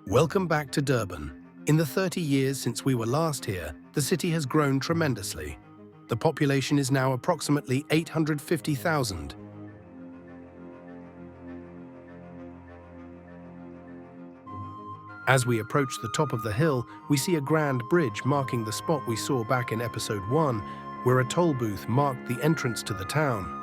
Welcome back to Durban. In the 30 years since we were last here, the city has grown tremendously. The population is now approximately 850,000. As we approach the top of the hill, we see a grand bridge marking the spot we saw back in episode 1, where a toll booth marked the entrance to the town.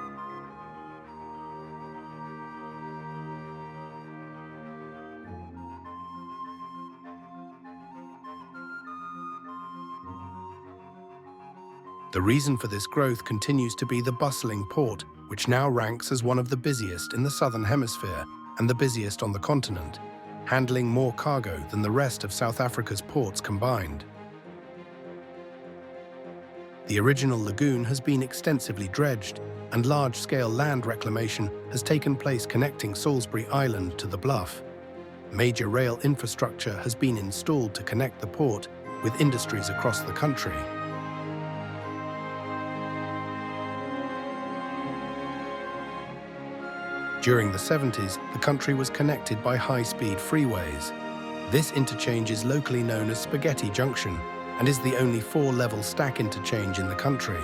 The reason for this growth continues to be the bustling port, which now ranks as one of the busiest in the Southern Hemisphere and the busiest on the continent, handling more cargo than the rest of South Africa's ports combined. The original lagoon has been extensively dredged, and large-scale land reclamation has taken place connecting Salisbury Island to the bluff. Major rail infrastructure has been installed to connect the port with industries across the country. During the 70s, the country was connected by high-speed freeways. This interchange is locally known as Spaghetti Junction and is the only 4-level stack interchange in the country.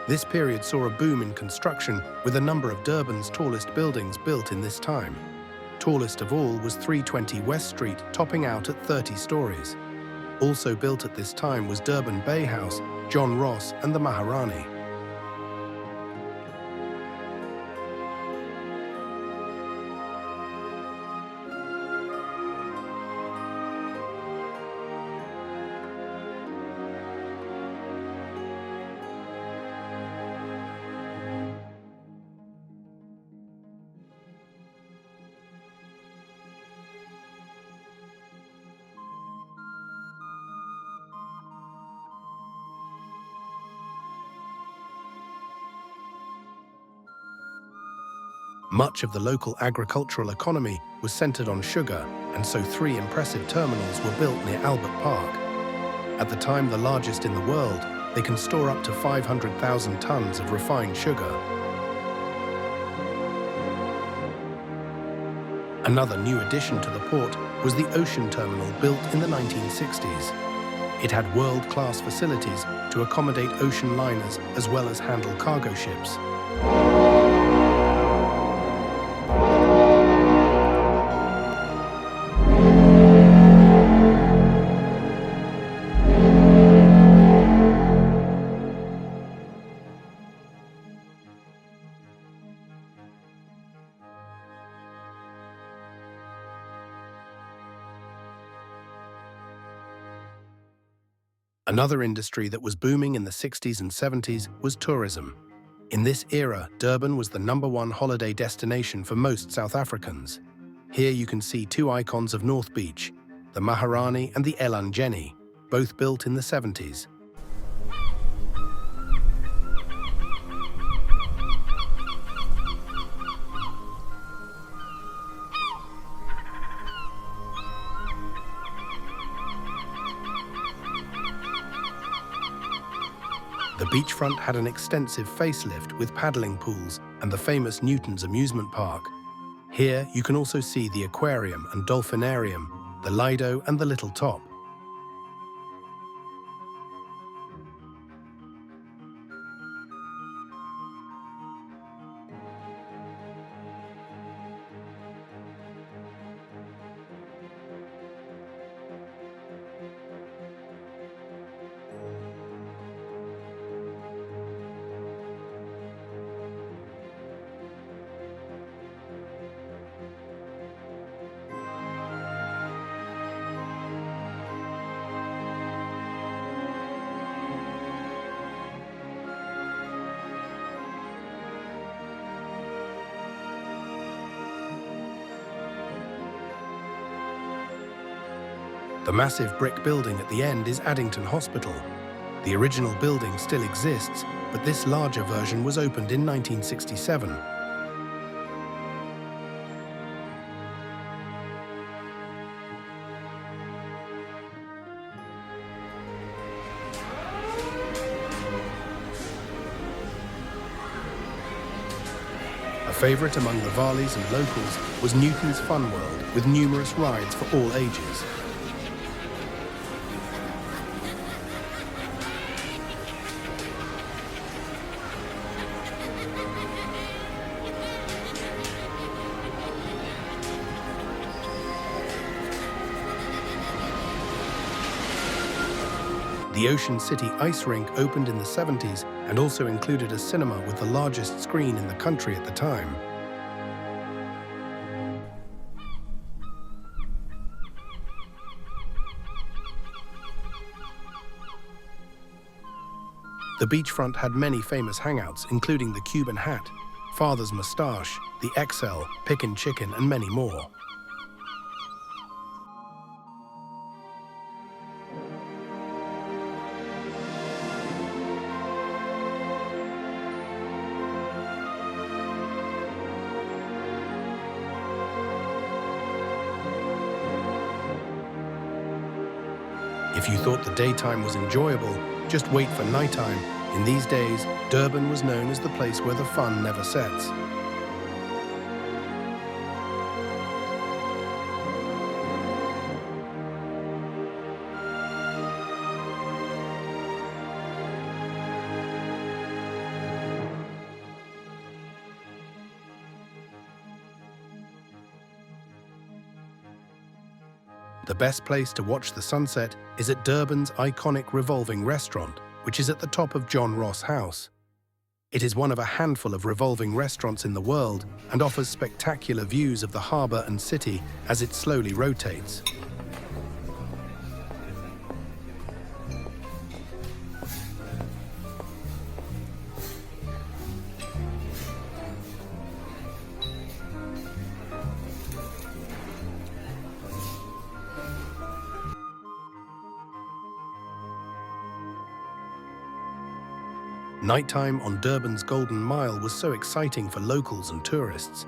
This period saw a boom in construction, with a number of Durban's tallest buildings built in this time. Tallest of all was 320 West Street, topping out at 30 stories. Also built at this time was Durban Bay House, John Ross and the Maharani. Much of the local agricultural economy was centered on sugar, and so 3 impressive terminals were built near Albert Park. At the time the largest in the world, they can store up to 500,000 tons of refined sugar. Another new addition to the port was the ocean terminal built in the 1960s. It had world-class facilities to accommodate ocean liners as well as handle cargo ships. Another industry that was booming in the 60s and 70s was tourism. In this era, Durban was the #1 holiday destination for most South Africans. Here you can see 2 icons of North Beach, the Maharani and the Elanjeni, both built in the 70s. The beachfront had an extensive facelift with paddling pools and the famous Newton's amusement park. Here you can also see the aquarium and dolphinarium, the Lido and the Little Top. The massive brick building at the end is Addington Hospital. The original building still exists, but this larger version was opened in 1967. A favourite among the Valis and locals was Newton's Fun World, with numerous rides for all ages. The Ocean City ice rink opened in the 70s and also included a cinema with the largest screen in the country at the time. The beachfront had many famous hangouts, including the Cuban Hat, Father's Moustache, the XL, Pickin' Chicken, and many more. If you thought the daytime was enjoyable, just wait for nighttime. In these days, Durban was known as the place where the fun never sets. The best place to watch the sunset is at Durban's iconic revolving restaurant, which is at the top of John Ross House. It is one of a handful of revolving restaurants in the world and offers spectacular views of the harbour and city as it slowly rotates. Nighttime on Durban's Golden Mile was so exciting for locals and tourists.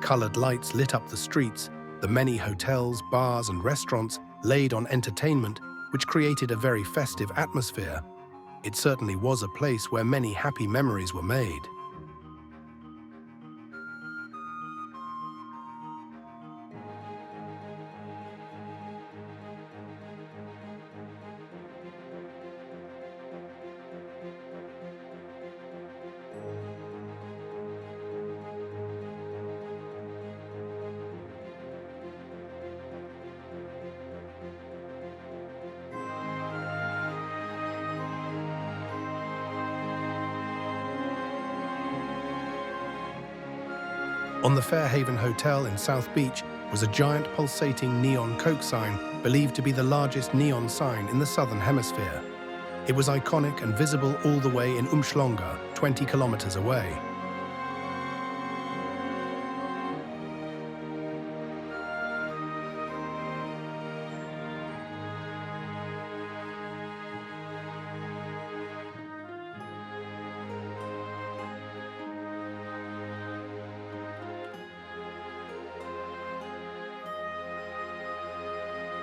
Coloured lights lit up the streets, the many hotels, bars and restaurants laid on entertainment, which created a very festive atmosphere. It certainly was a place where many happy memories were made. On the Fairhaven Hotel in South Beach was a giant pulsating neon Coke sign believed to be the largest neon sign in the Southern Hemisphere. It was iconic and visible all the way in Umhlanga, 20 kilometers away.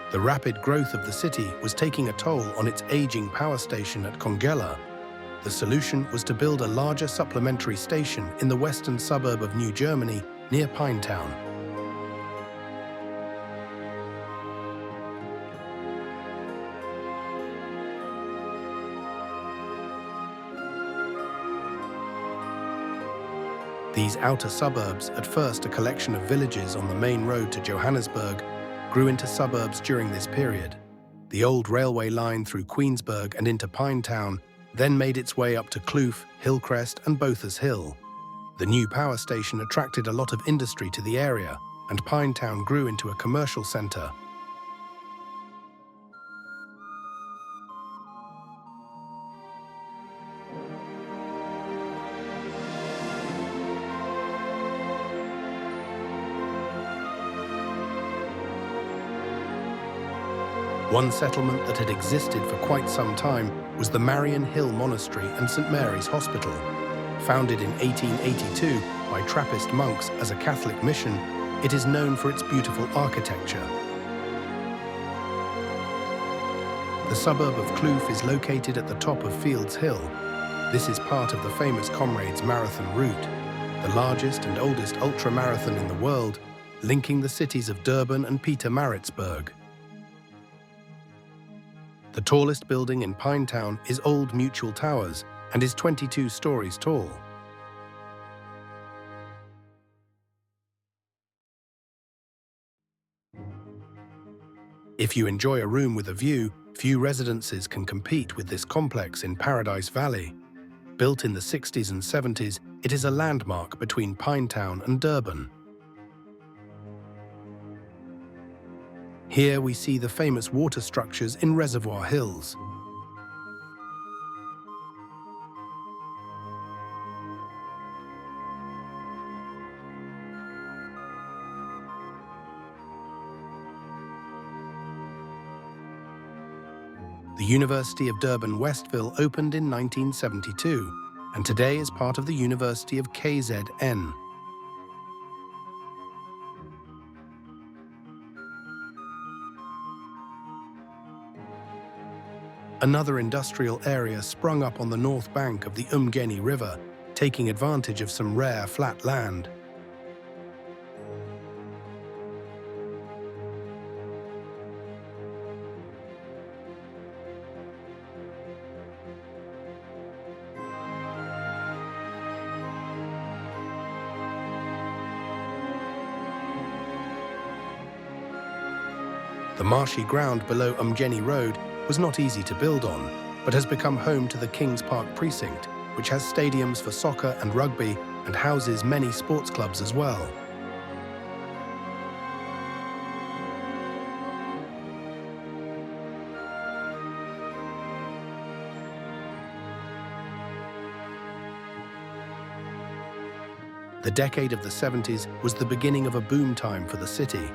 The rapid growth of the city was taking a toll on its aging power station at Kongela. The solution was to build a larger supplementary station in the western suburb of New Germany near Pinetown. These outer suburbs, at first a collection of villages on the main road to Johannesburg, grew into suburbs during this period. The old railway line through Queensburg and into Pinetown then made its way up to Kloof, Hillcrest and Bothas Hill. The new power station attracted a lot of industry to the area, and Pinetown grew into a commercial centre. One settlement that had existed for quite some time was the Marion Hill Monastery and St. Mary's Hospital. Founded in 1882 by Trappist monks as a Catholic mission, it is known for its beautiful architecture. The suburb of Kloof is located at the top of Fields Hill. This is part of the famous Comrades Marathon route, the largest and oldest ultra-marathon in the world, linking the cities of Durban and Pietermaritzburg. The tallest building in Pinetown is Old Mutual Towers and is 22 stories tall. If you enjoy a room with a view, few residences can compete with this complex in Paradise Valley. Built in the 60s and 70s, it is a landmark between Pinetown and Durban. Here we see the famous water structures in Reservoir Hills. The University of Durban Westville opened in 1972 and today is part of the University of KZN. Another industrial area sprung up on the north bank of the Umgeni River, taking advantage of some rare flat land. The marshy ground below Umgeni Road was not easy to build on, but has become home to the Kings Park precinct, which has stadiums for soccer and rugby and houses many sports clubs as well. The decade of the 70s was the beginning of a boom time for the city.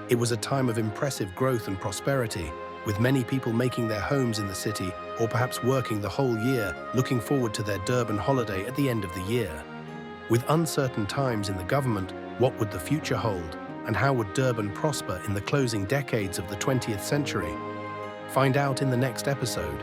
It was a time of impressive growth and prosperity, with many people making their homes in the city or perhaps working the whole year, looking forward to their Durban holiday at the end of the year. With uncertain times in the government, what would the future hold, and how would Durban prosper in the closing decades of the 20th century? Find out in the next episode.